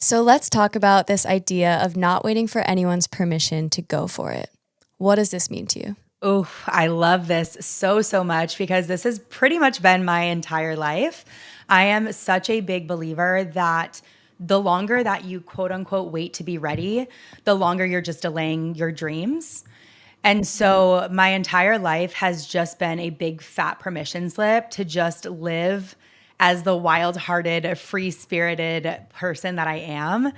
So let's talk about this idea of not waiting for anyone's permission to go for it. What does this mean to you? Oh, I love this so much because this has pretty much been my entire life. I am such a big believer that the longer that you quote unquote wait to be ready, the longer you're just delaying your dreams. And so my entire life has just been a big fat permission slip to just live as the wild-hearted, free-spirited person that I am.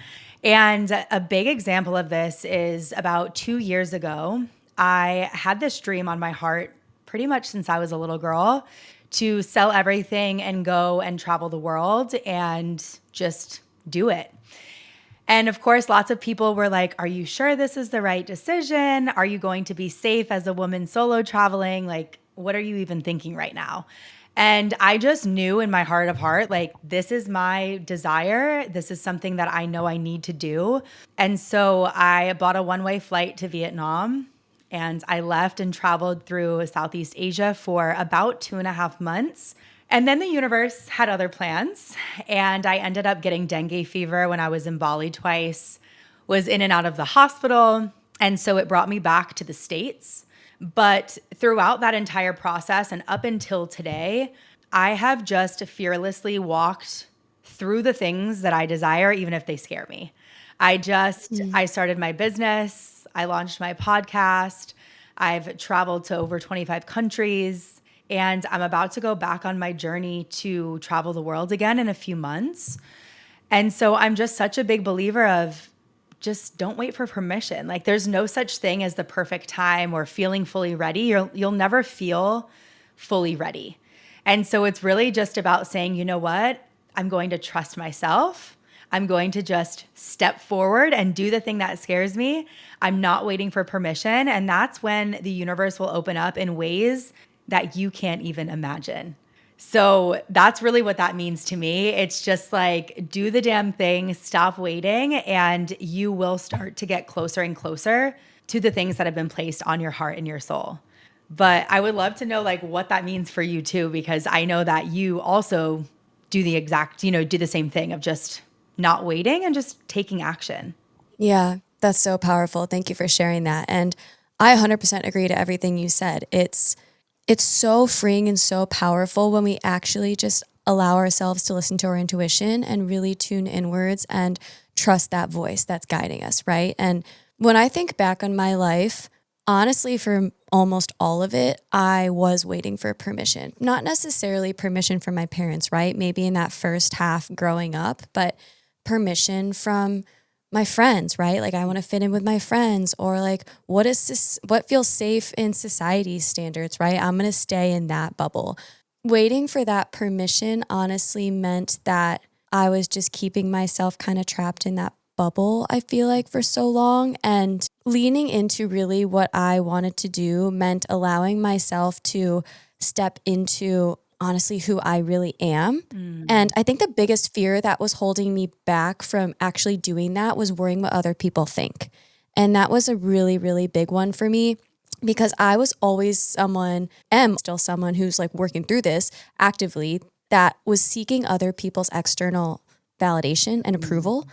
And a big example of this is about 2 years ago, I had this dream on my heart pretty much since I was a little girl to sell everything and go and travel the world and just do it. And of course, lots of people were like, are you sure this is the right decision? Are you going to be safe as a woman solo traveling? Like, what are you even thinking right now? And I just knew in my heart of heart, like, this is my desire. This is something that I know I need to do. And so I bought a one-way flight to Vietnam and I left and traveled through Southeast Asia for about 2.5 months. And then the universe had other plans, and I ended up getting dengue fever when I was in Bali twice, was in and out of the hospital, and so it brought me back to the States. But throughout that entire process and up until today, I have just fearlessly walked through the things that I desire, even if they scare me. I started my business, I launched my podcast, I've traveled to over 25 countries. And I'm about to go back on my journey to travel the world again in a few months. And so I'm just such a big believer of just don't wait for permission. Like there's no such thing as the perfect time or feeling fully ready. You'll never feel fully ready. And so it's really just about saying, you know what? I'm going to trust myself. I'm going to just step forward and do the thing that scares me. I'm not waiting for permission. And that's when the universe will open up in ways that you can't even imagine. So that's really what that means to me. It's just like, do the damn thing, stop waiting, and you will start to get closer and closer to the things that have been placed on your heart and your soul. But I would love to know like what that means for you too, because I know that you also do the exact, do the same thing of just not waiting and just taking action. Yeah, that's so powerful. Thank you for sharing that. And I 100% agree to everything you said. It's so freeing and so powerful when we actually just allow ourselves to listen to our intuition and really tune inwards and trust that voice that's guiding us, right? And when I think back on my life, honestly, for almost all of it, I was waiting for permission. Not necessarily permission from my parents, right? Maybe in that first half growing up, but permission from my friends, right? Like I want to fit in with my friends, or like what feels safe in society's standards, right? I'm going to stay in that bubble. Waiting for that permission honestly meant that I was just keeping myself kind of trapped in that bubble, I feel like, for so long. And leaning into really what I wanted to do meant allowing myself to step into honestly who I really am. And I think the biggest fear that was holding me back from actually doing that was worrying what other people think. And that was a really, really big one for me because I was always am still someone who's like working through this actively, that was seeking other people's external validation and approval.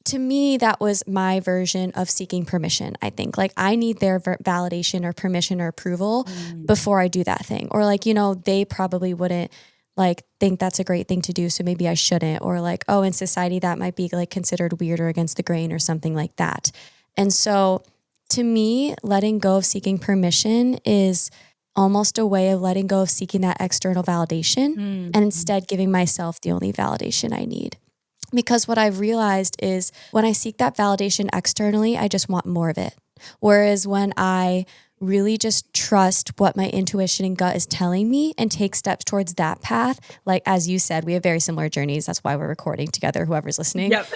To me, that was my version of seeking permission. I think like I need their validation or permission or approval before I do that thing. Or like, they probably wouldn't like think that's a great thing to do, so maybe I shouldn't. Or like, oh, in society that might be like considered weird or against the grain or something like that. And so to me, letting go of seeking permission is almost a way of letting go of seeking that external validation and instead giving myself the only validation I need. Because what I've realized is when I seek that validation externally, I just want more of it. Whereas when I really just trust what my intuition and gut is telling me and take steps towards that path, like as you said, we have very similar journeys. That's why we're recording together, whoever's listening. Yep.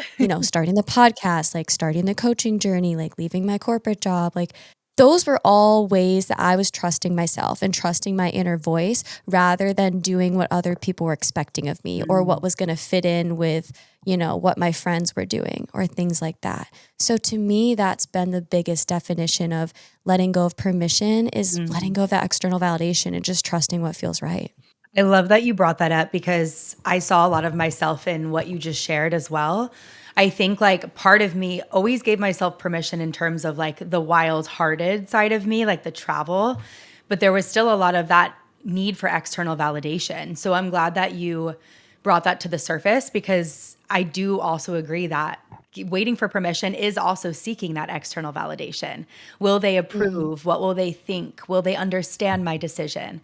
Starting the podcast, like starting the coaching journey, like leaving my corporate job, like those were all ways that I was trusting myself and trusting my inner voice rather than doing what other people were expecting of me or what was going to fit in with, what my friends were doing or things like that. So to me, that's been the biggest definition of letting go of permission is letting go of that external validation and just trusting what feels right. I love that you brought that up because I saw a lot of myself in what you just shared as well. I think like part of me always gave myself permission in terms of like the wild-hearted side of me, like the travel, but there was still a lot of that need for external validation. So I'm glad that you brought that to the surface, because I do also agree that waiting for permission is also seeking that external validation. Will they Mm. approve? What will they think? Will they understand my decision?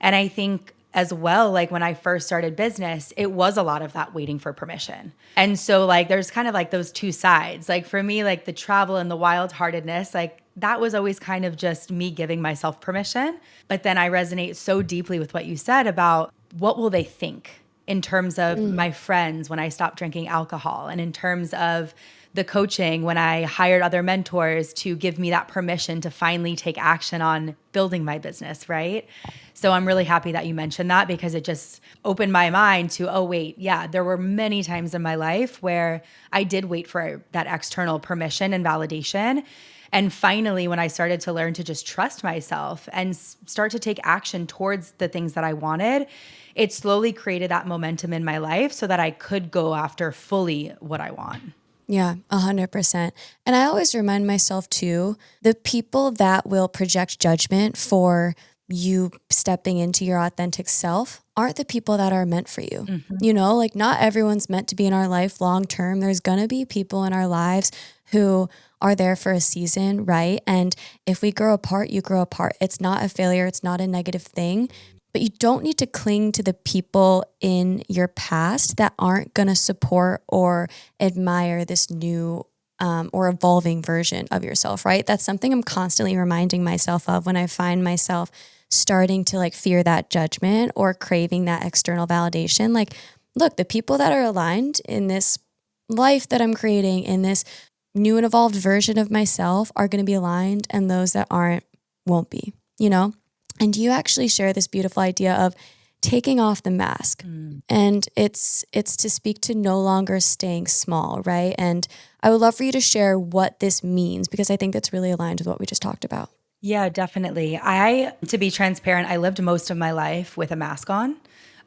And I think as well, like when I first started business, it was a lot of that waiting for permission. And so like there's kind of like those two sides. Like for me, like the travel and the wild heartedness, like that was always kind of just me giving myself permission. But then I resonate so deeply with what you said about what will they think in terms of Mm. my friends when I stopped drinking alcohol, and in terms of the coaching when I hired other mentors to give me that permission to finally take action on building my business, right? So I'm really happy that you mentioned that, because it just opened my mind to, oh, wait, yeah, there were many times in my life where I did wait for that external permission and validation. And finally, when I started to learn to just trust myself and start to take action towards the things that I wanted, it slowly created that momentum in my life so that I could go after fully what I want. Yeah, 100%. And I always remind myself too, the people that will project judgment for you stepping into your authentic self aren't the people that are meant for you. Mhm. You know, like not everyone's meant to be in our life long term. There's going to be people in our lives who are there for a season, right? And if we grow apart, you grow apart. It's not a failure, it's not a negative thing. But you don't need to cling to the people in your past that aren't going to support or admire this new or evolving version of yourself, right? That's something I'm constantly reminding myself of when I find myself starting to like fear that judgment or craving that external validation. Like, look, the people that are aligned in this life that I'm creating, in this new and evolved version of myself, are going to be aligned, and those that aren't won't be, you know? And you actually share this beautiful idea of taking off the mask. Mm. And it's to speak to no longer staying small, right? And I would love for you to share what this means, because I think that's really aligned with what we just talked about. Yeah, definitely. To be transparent, I lived most of my life with a mask on.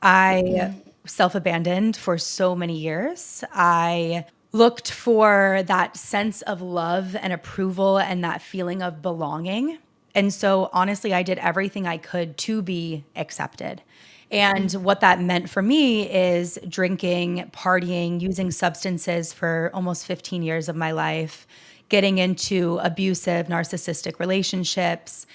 I Mm. self abandoned for so many years. I looked for that sense of love and approval and that feeling of belonging. And so, honestly, I did everything I could to be accepted. And Mm. what that meant for me is drinking, partying, using substances for almost 15 years of my life, getting into abusive, narcissistic relationships,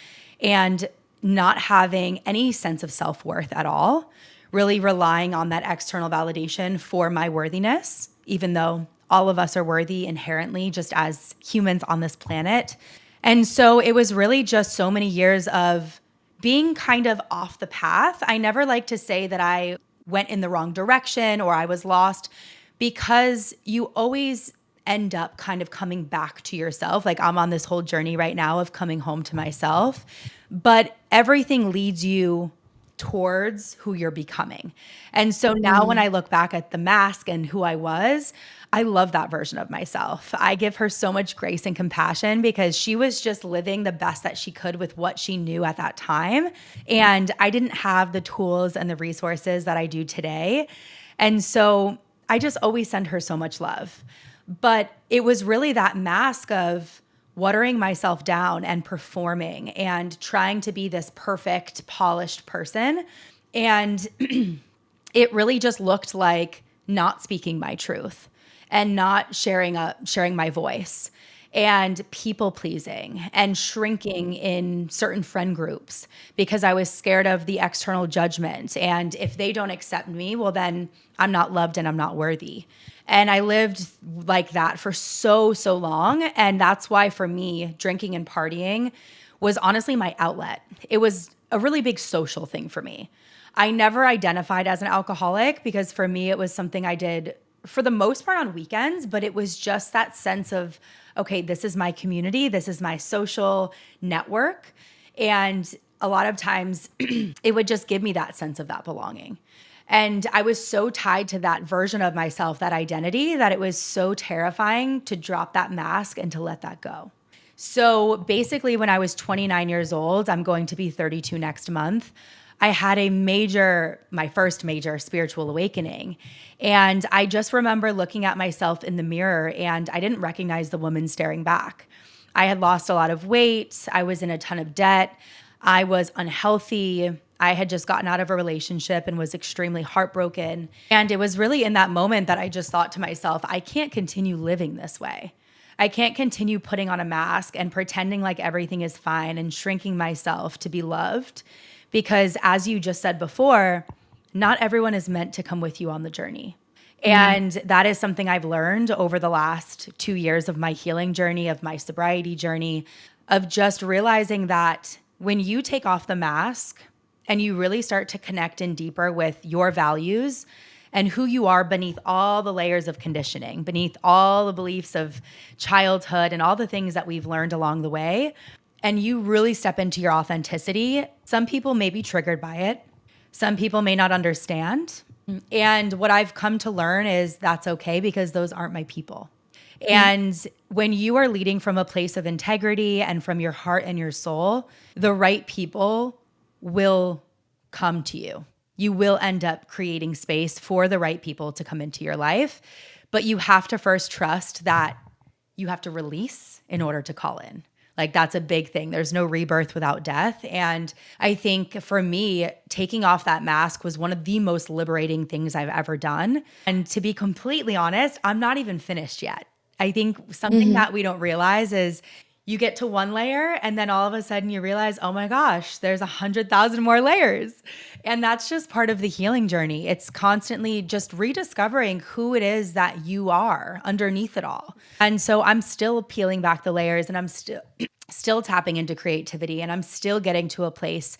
and not having any sense of self worth at all, really relying on that external validation for my worthiness, even though all of us are worthy inherently, just as humans on this planet. And so it was really just so many years of being kind of off the path. I never like to say that I went in the wrong direction or I was lost, because you always end up kind of coming back to yourself. Like I'm on this whole journey right now of coming home to myself, but everything leads you towards who you're becoming. And so now when I Mm. look back at the mask and who I was, I love that version of myself. I give her so much grace and compassion, because she was just living the best that she could with what she knew at that time. And I didn't have the tools and the resources that I do today. And so I just always send her so much love. But it was really that mask of watering myself down and performing and trying to be this perfect, polished person. And it really just looked like not speaking my truth and not sharing my voice, and people pleasing and shrinking in certain friend groups because I was scared of the external judgment. And if they don't accept me, well, then I'm not loved and I'm not worthy. And I lived like that for so long. And that's why for me, drinking and partying was honestly my outlet. It was a really big social thing for me. I never identified as an alcoholic, because for me, it was something I did for the most part on weekends, but it was just that sense of, okay, this is my community, this is my social network. And a lot of times it would just give me that sense of that belonging. And I was so tied to that version of myself, that identity, that it was so terrifying to drop that mask and to let that go. So basically, when I was 29 years old, I'm going to be 32 next month, I had my first major spiritual awakening. And I just remember looking at myself in the mirror and I didn't recognize the woman staring back. I had lost a lot of weight. I was in a ton of debt. I was unhealthy. I had just gotten out of a relationship and was extremely heartbroken. And it was really in that moment that I just thought to myself, I can't continue living this way. I can't continue putting on a mask and pretending like everything is fine and shrinking myself to be loved. Because as you just said before, not everyone is meant to come with you on the journey. And that is something I've learned over the last 2 years of my healing journey, of my sobriety journey, of just realizing that when you take off the mask and you really start to connect in deeper with your values and who you are beneath all the layers of conditioning, beneath all the beliefs of childhood and all the things that we've learned along the way, and you really step into your authenticity, some people may be triggered by it. Some people may not understand. And what I've come to learn is that's okay because those aren't my people. Mm. And when you are leading from a place of integrity and from your heart and your soul, the right people will come to you. You will end up creating space for the right people to come into your life. But you have to first trust that you have to release in order to call in. Like that's a big thing. There's no rebirth without death. And I think for me, taking off that mask was one of the most liberating things I've ever done. And to be completely honest, I'm not even finished yet. I think something Mm-hmm. that we don't realize is you get to one layer and then all of a sudden you realize, oh my gosh, there's 100,000 more layers. And that's just part of the healing journey. It's constantly just rediscovering who it is that you are underneath it all. And so I'm still peeling back the layers and I'm still tapping into creativity and I'm still getting to a place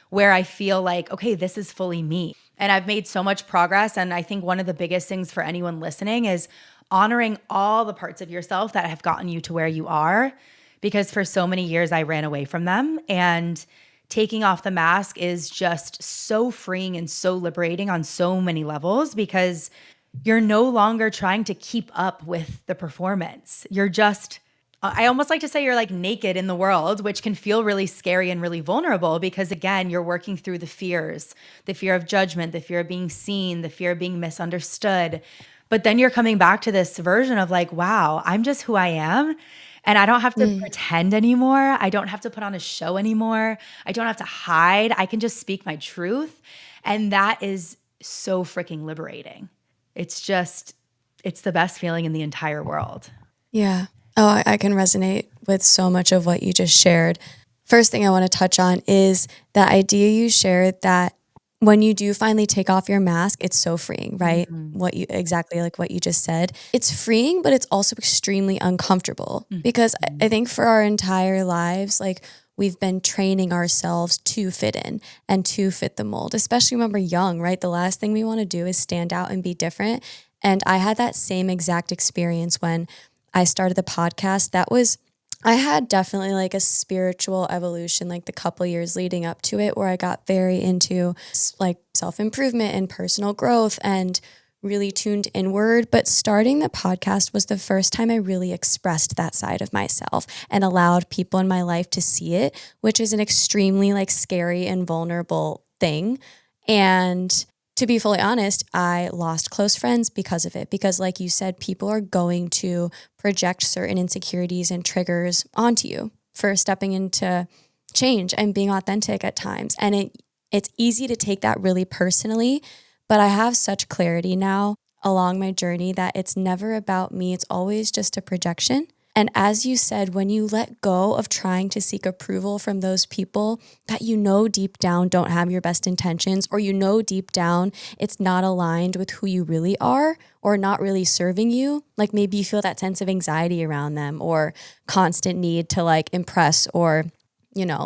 where I feel like, okay, this is fully me. And I've made so much progress. And I think one of the biggest things for anyone listening is honoring all the parts of yourself that have gotten you to where you are. Because for so many years, I ran away from them. And taking off the mask is just so freeing and so liberating on so many levels because you're no longer trying to keep up with the performance. You're just, I almost like to say you're like naked in the world, which can feel really scary and really vulnerable because, again, you're working through the fears, the fear of judgment, the fear of being seen, the fear of being misunderstood. But then you're coming back to this version of like, wow, I'm just who I am. And I don't have to Mm. pretend anymore. I don't have to put on a show anymore. I don't have to hide. I can just speak my truth. And that is so freaking liberating. It's just, it's the best feeling in the entire world. Yeah. Oh, I can resonate with so much of what you just shared. First thing I want to touch on is the idea you shared that when you do finally take off your mask, it's so freeing, right? Mhm. What you exactly like what you just said. It's freeing, but it's also extremely uncomfortable because I Mhm. think for our entire lives, like we've been training ourselves to fit in and to fit the mold, especially when we're young, right? The last thing we want to do is stand out and be different. And I had that same exact experience when I started the podcast. I had definitely like a spiritual evolution, like the couple years leading up to it, where I got very into like self improvement and personal growth and really tuned inward. But starting the podcast was the first time I really expressed that side of myself and allowed people in my life to see it, which is an extremely like scary and vulnerable thing. And to be fully honest, I lost close friends because of it. Because, like you said, people are going to project certain insecurities and triggers onto you for stepping into change and being authentic at times. And it's easy to take that really personally, but I have such clarity now along my journey that it's never about me. It's always just a projection. And as you said, when you let go of trying to seek approval from those people that you know deep down don't have your best intentions, or you know deep down it's not aligned with who you really are or not really serving you, like maybe you feel that sense of anxiety around them or constant need to like impress or,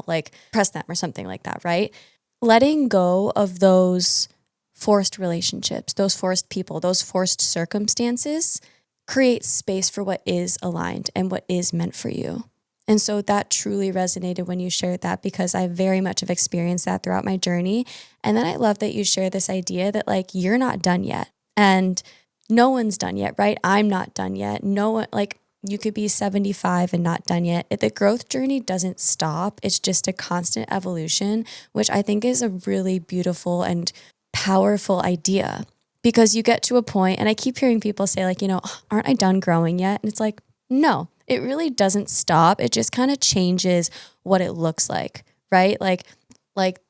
like press them or something like that, right? Letting go of those forced relationships, those forced people, those forced circumstances create space for what is aligned and what is meant for you. And so that truly resonated when you shared that because I very much have experienced that throughout my journey. And then I love that you share this idea that like you're not done yet and no one's done yet, right? I'm not done yet. No one like You could be 75 and not done yet. The growth journey doesn't stop. It's just a constant evolution, which I think is a really beautiful and powerful idea, because you get to a point, and I keep hearing people say, like, aren't I done growing yet? And it's like, no, it really doesn't stop. It just kind of changes what it looks like, right? Like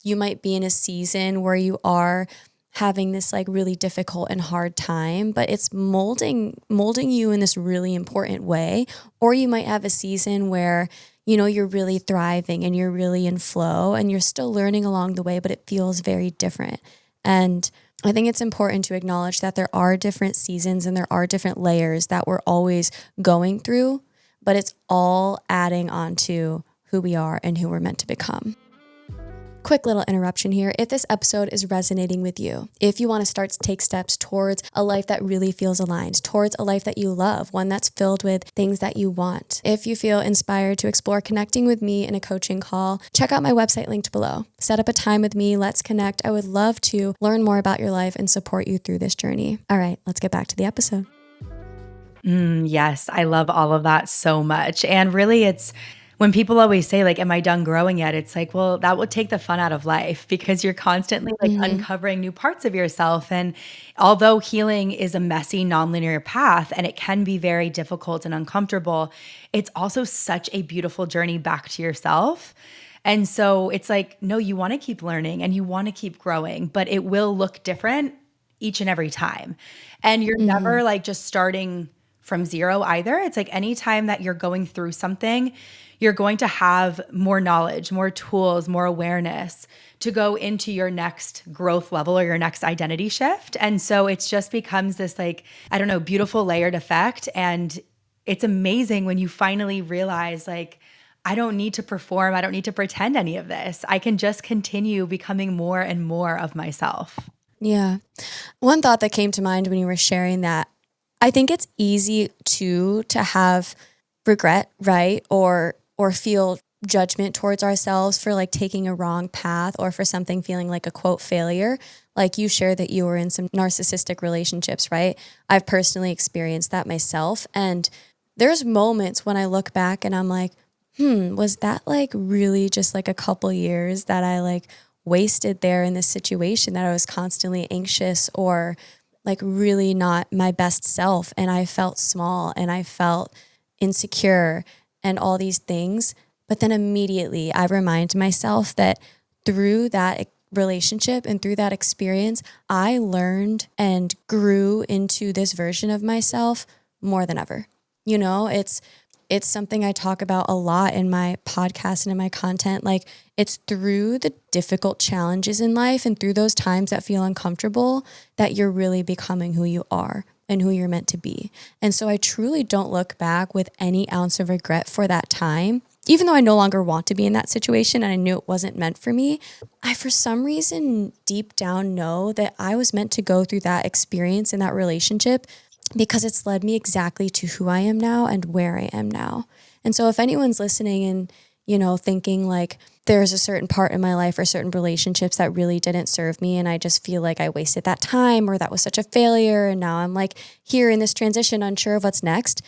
you might be in a season where you are having this like really difficult and hard time, but it's molding you in this really important way. Or you might have a season where, you're really thriving and you're really in flow and you're still learning along the way, but it feels very different. And I think it's important to acknowledge that there are different seasons and there are different layers that we're always going through, but it's all adding on to who we are and who we're meant to become. Quick little interruption here. If this episode is resonating with you, if you want to start to take steps towards a life that really feels aligned, towards a life that you love, one that's filled with things that you want, if you feel inspired to explore connecting with me in a coaching call, check out my website linked below. Set up a time with me. Let's connect. I would love to learn more about your life and support you through this journey. All right, let's get back to the episode. Yes, I love all of that so much. And really, it's when people always say, like, am I done growing yet? It's like, well, that would take the fun out of life because you're constantly like uncovering new parts of yourself. And although healing is a messy, nonlinear path and it can be very difficult and uncomfortable, it's also such a beautiful journey back to yourself. And so it's like, no, you want to keep learning and you want to keep growing, but it will look different each and every time. And you're never like just starting from zero either. It's like anytime that you're going through something, you're going to have more knowledge, more tools, more awareness to go into your next growth level or your next identity shift. And so it just becomes this like, I don't know, beautiful layered effect. And it's amazing when you finally realize like, I don't need to perform. I don't need to pretend any of this. I can just continue becoming more and more of myself. Yeah. One thought that came to mind when you were sharing that, I think it's easy to have regret, right? Or feel judgment towards ourselves for like taking a wrong path or for something feeling like a quote failure. Like you shared that you were in some narcissistic relationships, right? I've personally experienced that myself. And there's moments when I look back and I'm like, was that like really just like a couple years that I like wasted there in this situation that I was constantly anxious or like really not my best self, and I felt small and I felt insecure and all these things. But then immediately I remind myself that through that relationship and through that experience, I learned and grew into this version of myself more than ever. It's something I talk about a lot in my podcast and in my content. Like it's through the difficult challenges in life and through those times that feel uncomfortable that you're really becoming who you are and who you're meant to be. And so I truly don't look back with any ounce of regret for that time. Even though I no longer want to be in that situation and I knew it wasn't meant for me, I for some reason deep down know that I was meant to go through that experience in that relationship because it's led me exactly to who I am now and where I am now. And so if anyone's listening and, thinking like there's a certain part in my life or certain relationships that really didn't serve me and I just feel like I wasted that time or that was such a failure and now I'm like here in this transition unsure of what's next,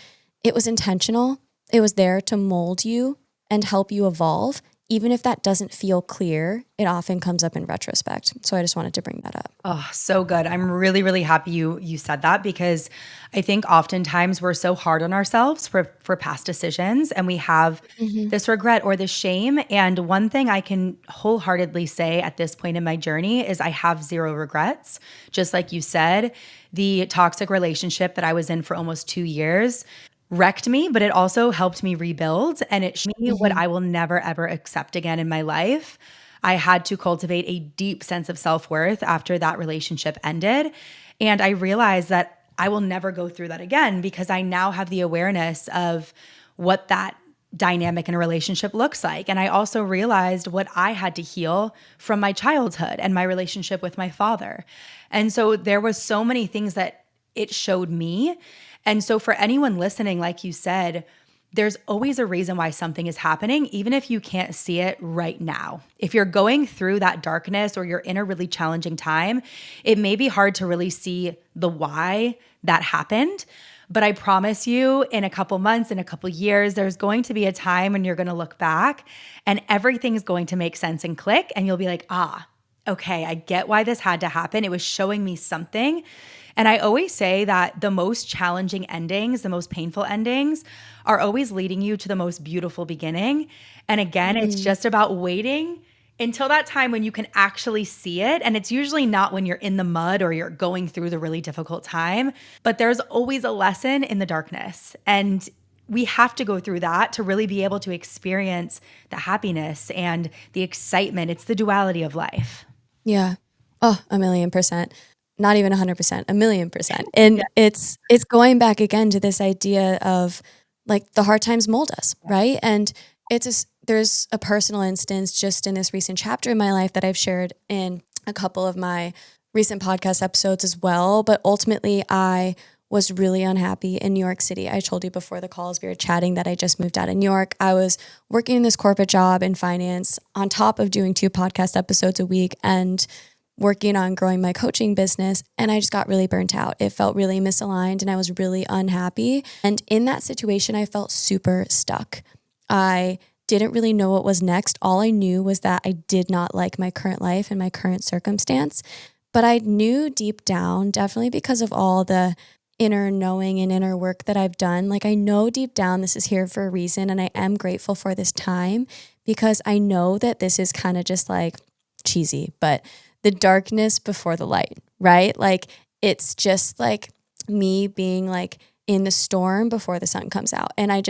it was intentional. It was there to mold you and help you evolve. Even if that doesn't feel clear, it often comes up in retrospect. So I just wanted to bring that up. Oh, so good. I'm really, really happy you said that because I think oftentimes we're so hard on ourselves for past decisions and we have this regret or this shame. And one thing I can wholeheartedly say at this point in my journey is I have zero regrets. Just like you said, the toxic relationship that I was in for almost 2 years wrecked me, but it also helped me rebuild and it showed me what I will never, ever accept again in my life. I had to cultivate a deep sense of self-worth after that relationship ended. And I realized that I will never go through that again because I now have the awareness of what that dynamic in a relationship looks like. And I also realized what I had to heal from my childhood and my relationship with my father. And so there was so many things that it showed me. And so for anyone listening, like you said, there's always a reason why something is happening, even if you can't see it right now. If you're going through that darkness or you're in a really challenging time, it may be hard to really see the why that happened. But I promise you, in a couple months, in a couple years, there's going to be a time when you're going to look back and everything is going to make sense and click. And you'll be like, ah, okay, I get why this had to happen. It was showing me something. And I always say that the most challenging endings, the most painful endings, are always leading you to the most beautiful beginning. And again, it's Mm. just about waiting until that time when you can actually see it. And it's usually not when you're in the mud or you're going through the really difficult time, but there's always a lesson in the darkness. And we have to go through that to really be able to experience the happiness and the excitement. It's the duality of life. Yeah. Oh, 1,000,000%. Not even 100%, 1,000,000%. And it's going back again to this idea of like the hard times mold us, right? And there's a personal instance just in this recent chapter in my life that I've shared in a couple of my recent podcast episodes as well. But ultimately, I was really unhappy in New York City. I told you before the calls we were chatting that I just moved out of New York. I was working in this corporate job in finance on top of doing 2 podcast episodes a week and working on growing my coaching business. And I just got really burnt out. It felt really misaligned and I was really unhappy. And in that situation, I felt super stuck. I didn't really know what was next. All I knew was that I did not like my current life and my current circumstance. But I knew deep down, definitely because of all the inner knowing and inner work that I've done, like I know deep down this is here for a reason. And I am grateful for this time because I know that this is kind of just like cheesy, but the darkness before the light, right? Like it's just like me being like in the storm before the sun comes out. And I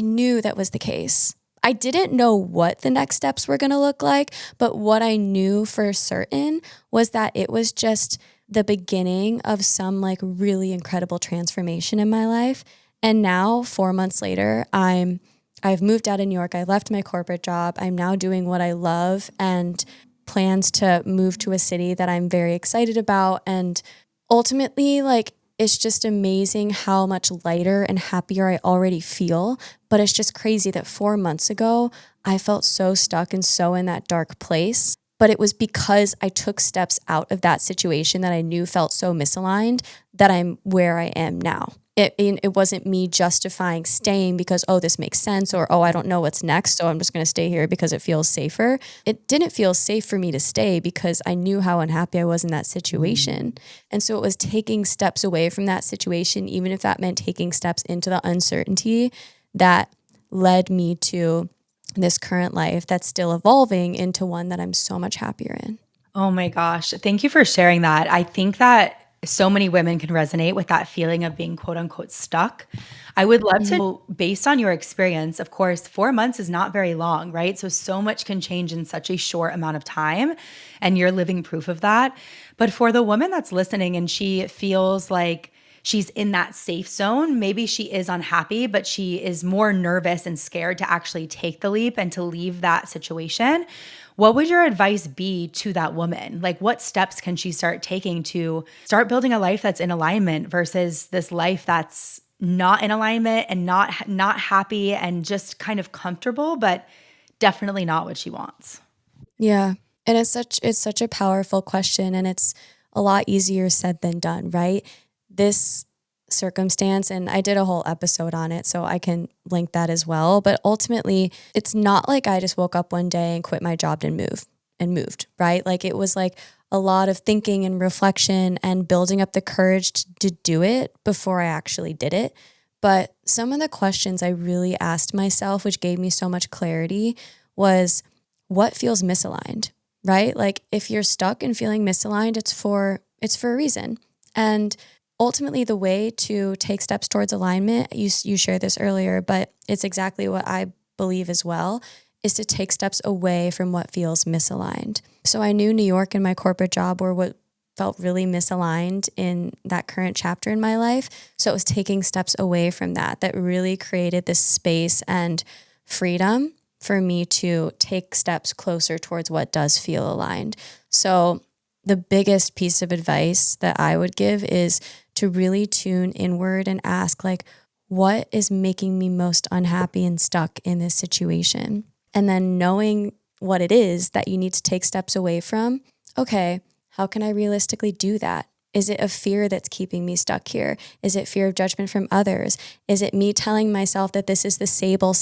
knew that was the case. I didn't know what the next steps were going to look like, but what I knew for certain was that it was just the beginning of some like really incredible transformation in my life. And now 4 months later, I've moved out of New York. I left my corporate job. I'm now doing what I love and plans to move to a city that I'm very excited about. And ultimately, like, it's just amazing how much lighter and happier I already feel. But it's just crazy that 4 months ago, I felt so stuck and so in that dark place. But it was because I took steps out of that situation that I knew felt so misaligned that I'm where I am now. It wasn't me justifying staying because, oh, this makes sense, or, oh, I don't know what's next, so I'm just going to stay here because it feels safer. It didn't feel safe for me to stay because I knew how unhappy I was in that situation. And so it was taking steps away from that situation, even if that meant taking steps into the uncertainty that led me to this current life that's still evolving into one that I'm so much happier in. Oh my gosh. Thank you for sharing that. I think that so many women can resonate with that feeling of being quote unquote stuck. I would love to know, based on your experience, of course, 4 months is not very long, right? So much can change in such a short amount of time. And you're living proof of that. But for the woman that's listening and she feels like she's in that safe zone, maybe she is unhappy, but she is more nervous and scared to actually take the leap and to leave that situation. What would your advice be to that woman? Like, what steps can she start taking to start building a life that's in alignment versus this life that's not in alignment and not happy and just kind of comfortable, but definitely not what she wants? Yeah. And it's such a powerful question and it's a lot easier said than done, right? This circumstance, and I did a whole episode on it, so I can link that as well. But ultimately, it's not like I just woke up one day and quit my job and moved, right? Like it was like a lot of thinking and reflection and building up the courage to do it before I actually did it. But some of the questions I really asked myself, which gave me so much clarity, was what feels misaligned, right? Like if you're stuck and feeling misaligned, it's for a reason. And ultimately the way to take steps towards alignment, you shared this earlier, but it's exactly what I believe as well, is to take steps away from what feels misaligned. So I knew New York and my corporate job were what felt really misaligned in that current chapter in my life. So it was taking steps away from that really created this space and freedom for me to take steps closer towards what does feel aligned. So the biggest piece of advice that I would give is to really tune inward and ask, like, what is making me most unhappy and stuck in this situation? And then knowing what it is that you need to take steps away from, okay, how can I realistically do that? Is it a fear that's keeping me stuck here? Is it fear of judgment from others? Is it me telling myself that this is the stable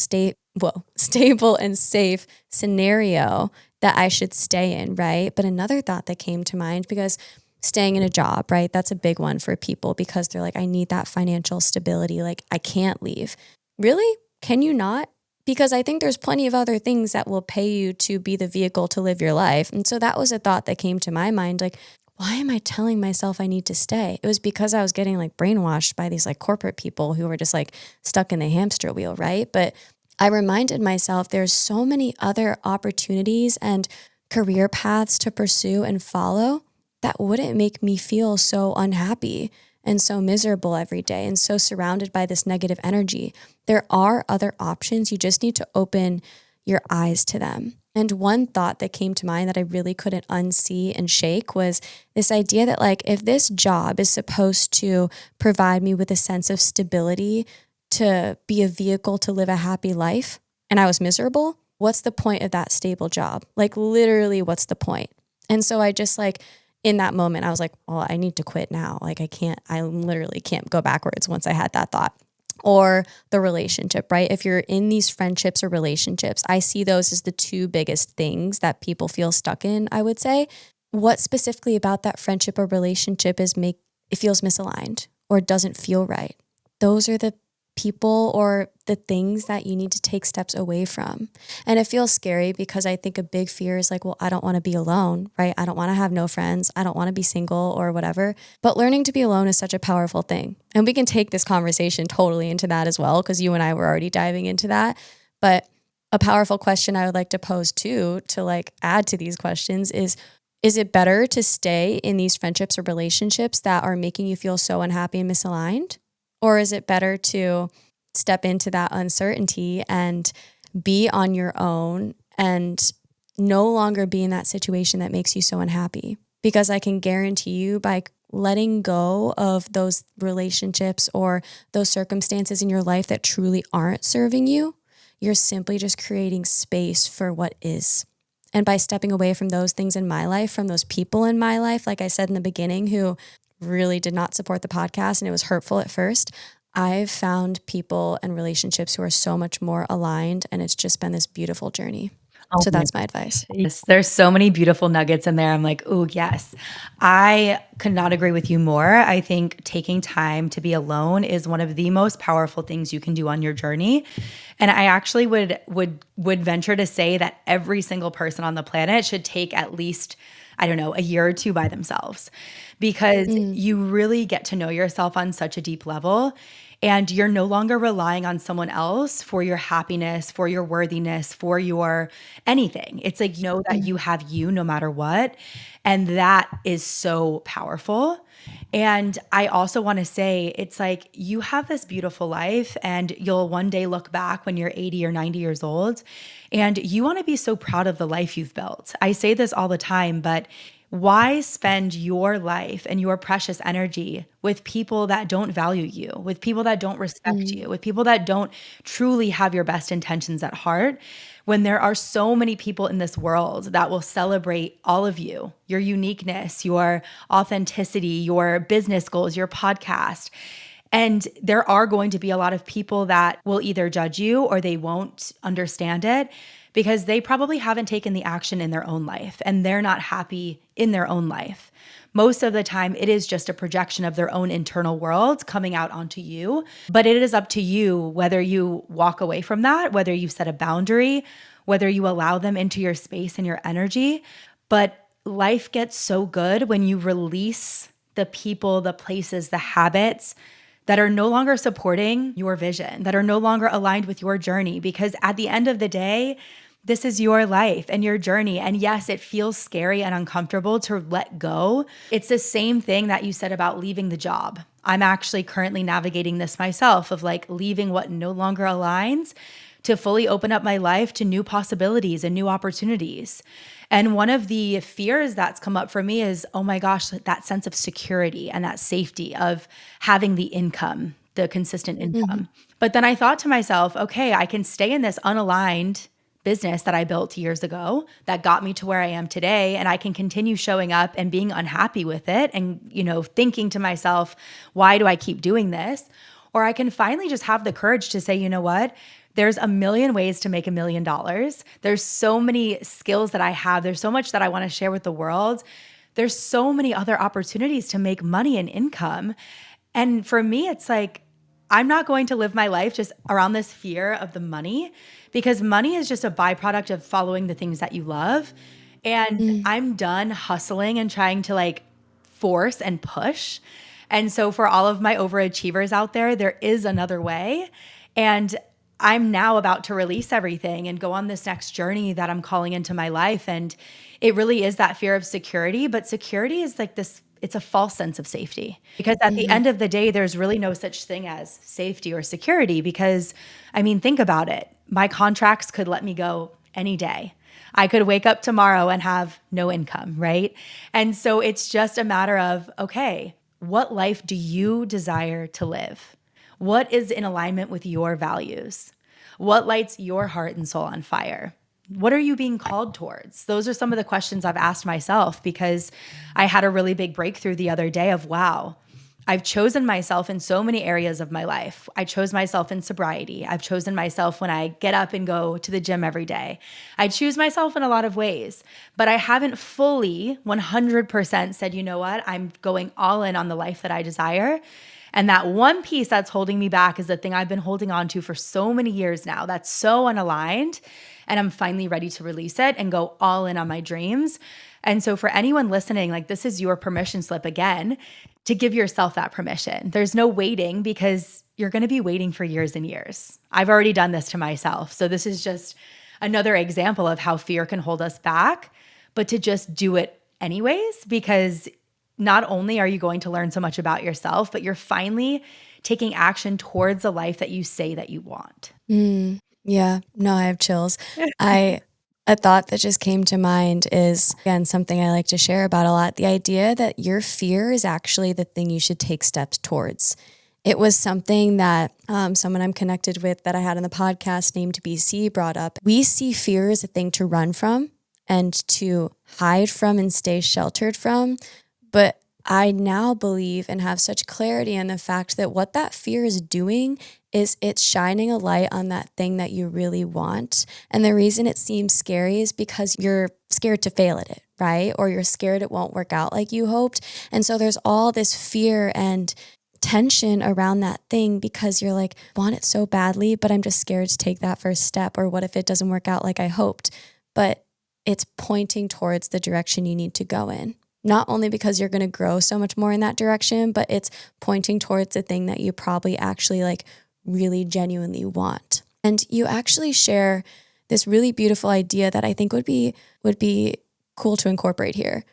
and safe scenario that I should stay in, right? But another thought that came to mind, because staying in a job, right? That's a big one for people because they're like, I need that financial stability. Like, I can't leave. Really? Can you not? Because I think there's plenty of other things that will pay you to be the vehicle to live your life. And so that was a thought that came to my mind. Like, why am I telling myself I need to stay? It was because I was getting like brainwashed by these like corporate people who were just like stuck in the hamster wheel, right? But I reminded myself there's so many other opportunities and career paths to pursue and follow that wouldn't make me feel so unhappy and so miserable every day and so surrounded by this negative energy. There are other options. You just need to open your eyes to them. And one thought that came to mind that I really couldn't unsee and shake was this idea that, like, if this job is supposed to provide me with a sense of stability to be a vehicle to live a happy life, and I was miserable, what's the point of that stable job? Like, literally, what's the point? And so I just like, in that moment, I was like, well, I need to quit now. Like, I literally can't go backwards once I had that thought. Or the relationship, right? If you're in these friendships or relationships, I see those as the two biggest things that people feel stuck in, I would say. What specifically about that friendship or relationship it feels misaligned or doesn't feel right? Those are the people or the things that you need to take steps away from. And it feels scary because I think a big fear is like, well, I don't want to be alone, right? I don't want to have no friends. I don't want to be single or whatever. But learning to be alone is such a powerful thing. And we can take this conversation totally into that as well, because you and I were already diving into that. But a powerful question I would like to pose too, to like add to these questions is it better to stay in these friendships or relationships that are making you feel so unhappy and misaligned? Or is it better to step into that uncertainty and be on your own and no longer be in that situation that makes you so unhappy? Because I can guarantee you, by letting go of those relationships or those circumstances in your life that truly aren't serving you, you're simply just creating space for what is. And by stepping away from those things in my life, from those people in my life, like I said in the beginning, who really did not support the podcast and it was hurtful at first, I've found people and relationships who are so much more aligned, and it's just been this beautiful journey. Oh So my that's my advice. Yes, there's so many beautiful nuggets in there. I'm like, oh, yes. I could not agree with you more. I think taking time to be alone is one of the most powerful things you can do on your journey. And I actually would venture to say that every single person on the planet should take at least, I don't know, a year or two by themselves, because you really get to know yourself on such a deep level. And you're no longer relying on someone else for your happiness, for your worthiness, for your anything. It's like, you know that you have you no matter what. And that is so powerful. And I also want to say, it's like you have this beautiful life, and you'll one day look back when you're 80 or 90 years old, and you want to be so proud of the life you've built. I say this all the time, but why spend your life and your precious energy with people that don't value you, with people that don't respect you, with people that don't truly have your best intentions at heart, when there are so many people in this world that will celebrate all of you, your uniqueness, your authenticity, your business goals, your podcast? And there are going to be a lot of people that will either judge you or they won't understand it, because they probably haven't taken the action in their own life and they're not happy in their own life. Most of the time, it is just a projection of their own internal world coming out onto you. But it is up to you whether you walk away from that, whether you set a boundary, whether you allow them into your space and your energy. But life gets so good when you release the people, the places, the habits that are no longer supporting your vision, that are no longer aligned with your journey. Because at the end of the day, this is your life and your journey. And yes, it feels scary and uncomfortable to let go. It's the same thing that you said about leaving the job. I'm actually currently navigating this myself, of like leaving what no longer aligns to fully open up my life to new possibilities and new opportunities. And one of the fears that's come up for me is, oh my gosh, that sense of security and that safety of having the income, the consistent income. But then I thought to myself, okay, I can stay in this unaligned business that I built years ago that got me to where I am today, and I can continue showing up and being unhappy with it and, thinking to myself, why do I keep doing this? Or I can finally just have the courage to say, you know what? There's a million ways to make $1 million. There's so many skills that I have. There's so much that I want to share with the world. There's so many other opportunities to make money and income. And for me, it's like, I'm not going to live my life just around this fear of the money, because money is just a byproduct of following the things that you love. And Mm. I'm done hustling and trying to like force and push. And so for all of my overachievers out there is another way. And I'm now about to release everything and go on this next journey that I'm calling into my life. And it really is that fear of security, but security is like this, it's a false sense of safety, because at the Mhm. end of the day, there's really no such thing as safety or security. Because I mean, think about it. My contracts could let me go any day. I could wake up tomorrow and have no income, right? And so it's just a matter of, okay, what life do you desire to live? What is in alignment with your values? What lights your heart and soul on fire? What are you being called towards? Those are some of the questions I've asked myself, because I had a really big breakthrough the other day of, wow, I've chosen myself in so many areas of my life. I chose myself in sobriety. I've chosen myself when I get up and go to the gym every day. I choose myself in a lot of ways, but I haven't fully 100% said, you know what, I'm going all in on the life that I desire. And that one piece that's holding me back is the thing I've been holding on to for so many years now. That's so unaligned. And I'm finally ready to release it and go all in on my dreams. And so, for anyone listening, like, this is your permission slip again to give yourself that permission. There's no waiting, because you're going to be waiting for years and years. I've already done this to myself. So, this is just another example of how fear can hold us back, but to just do it anyways, because not only are you going to learn so much about yourself, but you're finally taking action towards the life that you say that you want. Mm. Yeah. No, I have chills. I A thought that just came to mind is, again, something I like to share about a lot. The idea that your fear is actually the thing you should take steps towards. It was something that someone I'm connected with that I had on the podcast named BC brought up. We see fear as a thing to run from and to hide from and stay sheltered from. But I now believe and have such clarity in the fact that what that fear is doing is it's shining a light on that thing that you really want. And the reason it seems scary is because you're scared to fail at it, right? Or you're scared it won't work out like you hoped. And so there's all this fear and tension around that thing because you're like, want it so badly, but I'm just scared to take that first step. Or what if it doesn't work out like I hoped? But it's pointing towards the direction you need to go in. Not only because you're going to grow so much more in that direction, but it's pointing towards the thing that you probably actually like really genuinely want. And you actually share this really beautiful idea that I think would be cool to incorporate here.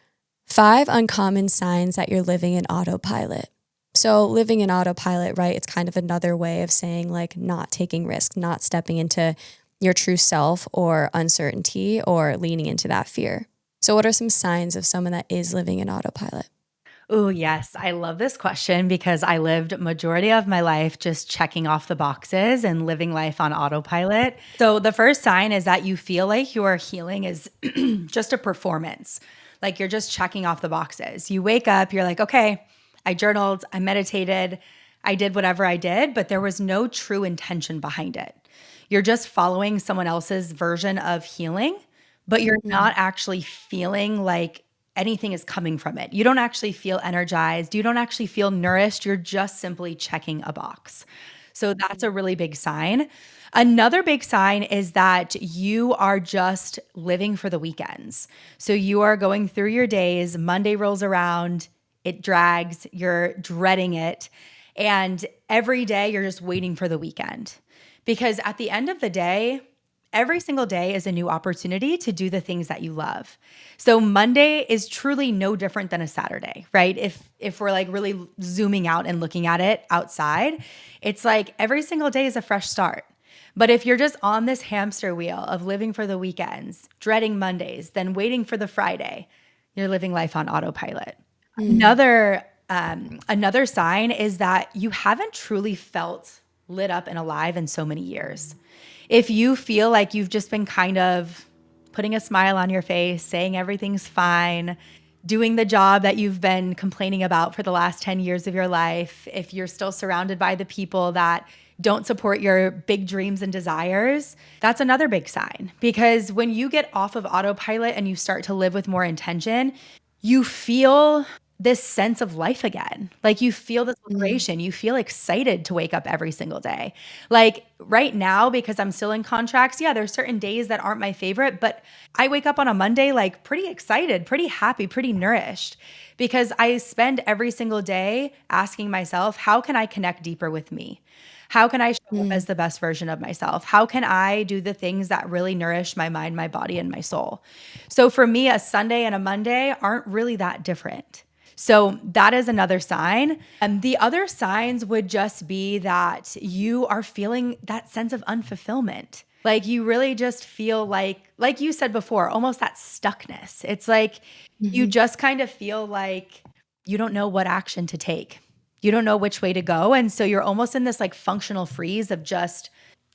5 uncommon signs that you're living in autopilot. So living in autopilot, right? It's kind of another way of saying like not taking risks, not stepping into your true self or uncertainty or leaning into that fear. So what are some signs of someone that is living in autopilot? Oh, yes. I love this question because I lived majority of my life just checking off the boxes and living life on autopilot. So the first sign is that you feel like your healing is just a performance. Like you're just checking off the boxes. You wake up, you're like, okay, I journaled, I meditated, I did whatever I did, but there was no true intention behind it. You're just following someone else's version of healing, but you're Mm, not actually feeling like anything is coming from it. You don't actually feel energized. You don't actually feel nourished. You're just simply checking a box. So that's a really big sign. Another big sign is that you are just living for the weekends. So you are going through your days, Monday rolls around, it drags, you're dreading it. And every day you're just waiting for the weekend. Because at the end of the day, every single day is a new opportunity to do the things that you love. So Monday is truly no different than a Saturday, right? If we're like really zooming out and looking at it outside, it's like every single day is a fresh start. But if you're just on this hamster wheel of living for the weekends, dreading Mondays, then waiting for the Friday, you're living life on autopilot. mm, Another sign is that you haven't truly felt lit up and alive in so many years. If you feel like you've just been kind of putting a smile on your face, saying everything's fine, doing the job that you've been complaining about for the last 10 years of your life, if you're still surrounded by the people that don't support your big dreams and desires, that's another big sign. Because when you get off of autopilot and you start to live with more intention, you feel this sense of life again. Like you feel this Mm. liberation. You feel excited to wake up every single day. Like right now, because I'm still in contracts, yeah, there's certain days that aren't my favorite, but I wake up on a Monday like pretty excited, pretty happy, pretty nourished because I spend every single day asking myself, how can I connect deeper with me? How can I show up Mm. as the best version of myself? How can I do the things that really nourish my mind, my body, and my soul? So for me, a Sunday and a Monday aren't really that different. So that is another sign. And the other signs would just be that you are feeling that sense of unfulfillment. Like you really just feel like you said before, almost that stuckness. It's like you Mhm. just kind of feel like you don't know what action to take. You don't know which way to go. And so you're almost in this like functional freeze of just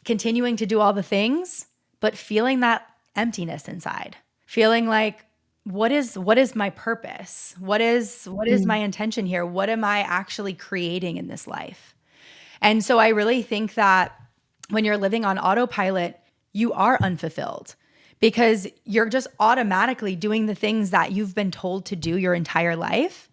continuing to do all the things, but feeling that emptiness inside, feeling like, what is my purpose? What is my Mm. intention here? What am I actually creating in this life? And so I really think that when you're living on autopilot, you are unfulfilled because you're just automatically doing the things that you've been told to do your entire life,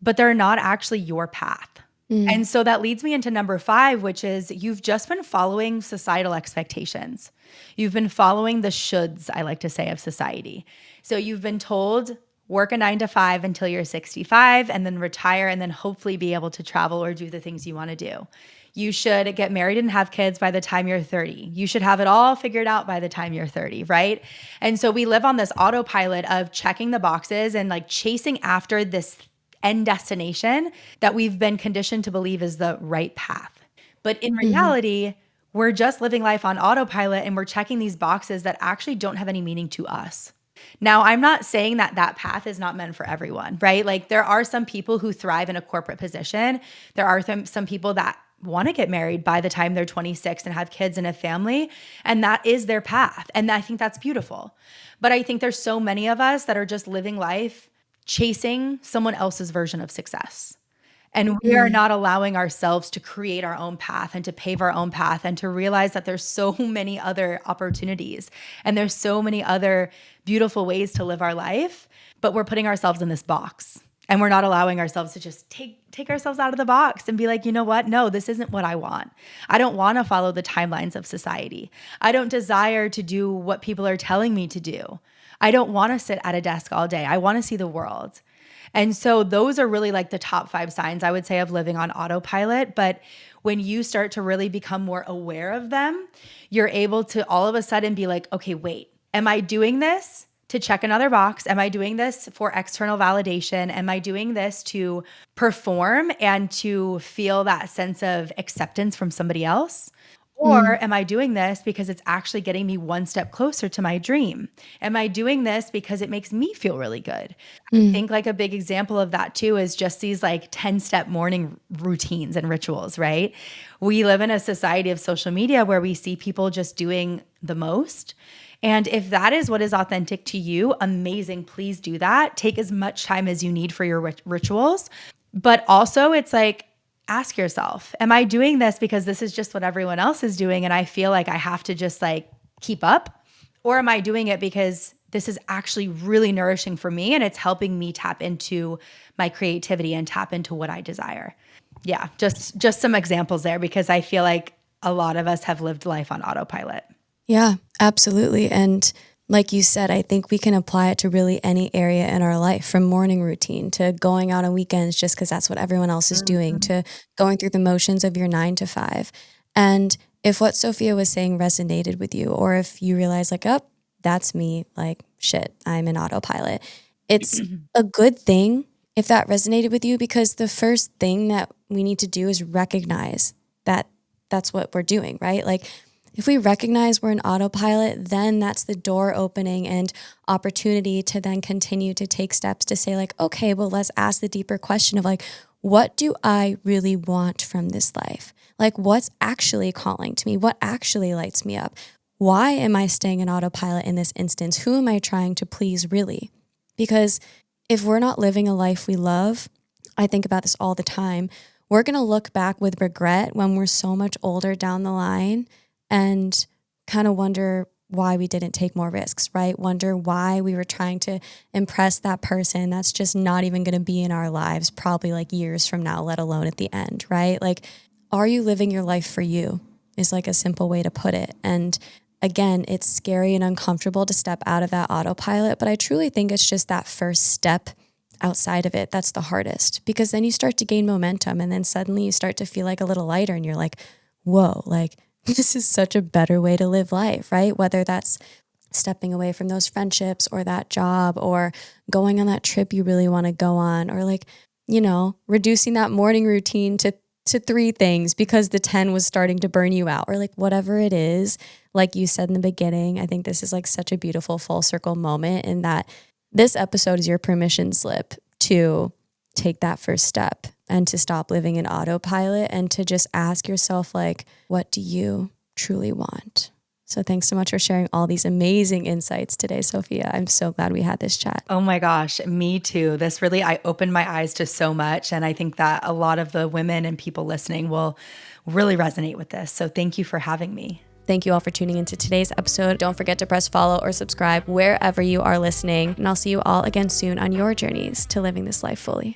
but they're not actually your path. Mm. And so that leads me into number 5, which is you've just been following societal expectations. You've been following the shoulds, I like to say, of society. So you've been told work a 9 to 5 until you're 65 and then retire and then hopefully be able to travel or do the things you want to do. You should get married and have kids by the time you're 30. You should have it all figured out by the time you're 30, right? And so we live on this autopilot of checking the boxes and like chasing after this end destination that we've been conditioned to believe is the right path. But in Mhm. reality, we're just living life on autopilot and we're checking these boxes that actually don't have any meaning to us. Now, I'm not saying that that path is not meant for everyone, right? Like there are some people who thrive in a corporate position. There are some people that want to get married by the time they're 26 and have kids and a family, and that is their path. And I think that's beautiful. But I think there's so many of us that are just living life chasing someone else's version of success. And we are Mm. not allowing ourselves to create our own path and to pave our own path and to realize that there's so many other opportunities and there's so many other beautiful ways to live our life, but we're putting ourselves in this box. And we're not allowing ourselves to just take ourselves out of the box and be like, you know what? No, this isn't what I want. I don't want to follow the timelines of society. I don't desire to do what people are telling me to do. I don't want to sit at a desk all day. I want to see the world. And so those are really like the top 5 signs I would say of living on autopilot. But when you start to really become more aware of them, you're able to all of a sudden be like, okay, wait, am I doing this to check another box? Am I doing this for external validation? Am I doing this to perform and to feel that sense of acceptance from somebody else? Mm. Or am I doing this because it's actually getting me one step closer to my dream? Am I doing this because it makes me feel really good? I Mm. think like a big example of that too is just these like 10-step morning routines and rituals, right? We live in a society of social media where we see people just doing the most. And if that is what is authentic to you, amazing, please do that. Take as much time as you need for your rituals. But also, it's like, ask yourself, am I doing this because this is just what everyone else is doing and I feel like I have to just like keep up? Or am I doing it because this is actually really nourishing for me and it's helping me tap into my creativity and tap into what I desire? Yeah, just some examples there because I feel like a lot of us have lived life on autopilot. Yeah, absolutely. And like you said, I think we can apply it to really any area in our life, from morning routine to going out on weekends just because that's what everyone else is doing, Mhm. to going through the motions of your 9 to 5. And if what Sophia was saying resonated with you, or if you realize, like, oh, that's me, like, shit, I'm in autopilot, it's a good thing if that resonated with you, because the first thing that we need to do is recognize that that's what we're doing, right? Like, if we recognize we're in autopilot, then that's the door opening and opportunity to then continue to take steps to say like, okay, well, let's ask the deeper question of like, what do I really want from this life? Like, what's actually calling to me? What actually lights me up? Why am I staying in autopilot in this instance? Who am I trying to please really? Because if we're not living a life we love, I think about this all the time, we're going to look back with regret when we're so much older down the line and kind of wonder why we didn't take more risks, right? Wonder why we were trying to impress that person that's just not even going to be in our lives probably like years from now, let alone at the end, right? Like, are you living your life for you is like a simple way to put it. And again, it's scary and uncomfortable to step out of that autopilot, but I truly think it's just that first step outside of it that's the hardest, because then you start to gain momentum and then suddenly you start to feel like a little lighter and you're like, whoa, like this is such a better way to live life, right? Whether that's stepping away from those friendships or that job or going on that trip you really want to go on, or like, you know, reducing that morning routine to 3 things because the 10 was starting to burn you out, or like whatever it is, like you said in the beginning. I think this is like such a beautiful full circle moment in that this episode is your permission slip to take that first step and to stop living in autopilot and to just ask yourself, like, what do you truly want? So thanks so much for sharing all these amazing insights today, Sophia. I'm so glad we had this chat. Oh my gosh, me too. This really, I opened my eyes to so much. And I think that a lot of the women and people listening will really resonate with this. So thank you for having me. Thank you all for tuning into today's episode. Don't forget to press follow or subscribe wherever you are listening. And I'll see you all again soon on your journeys to living this life fully.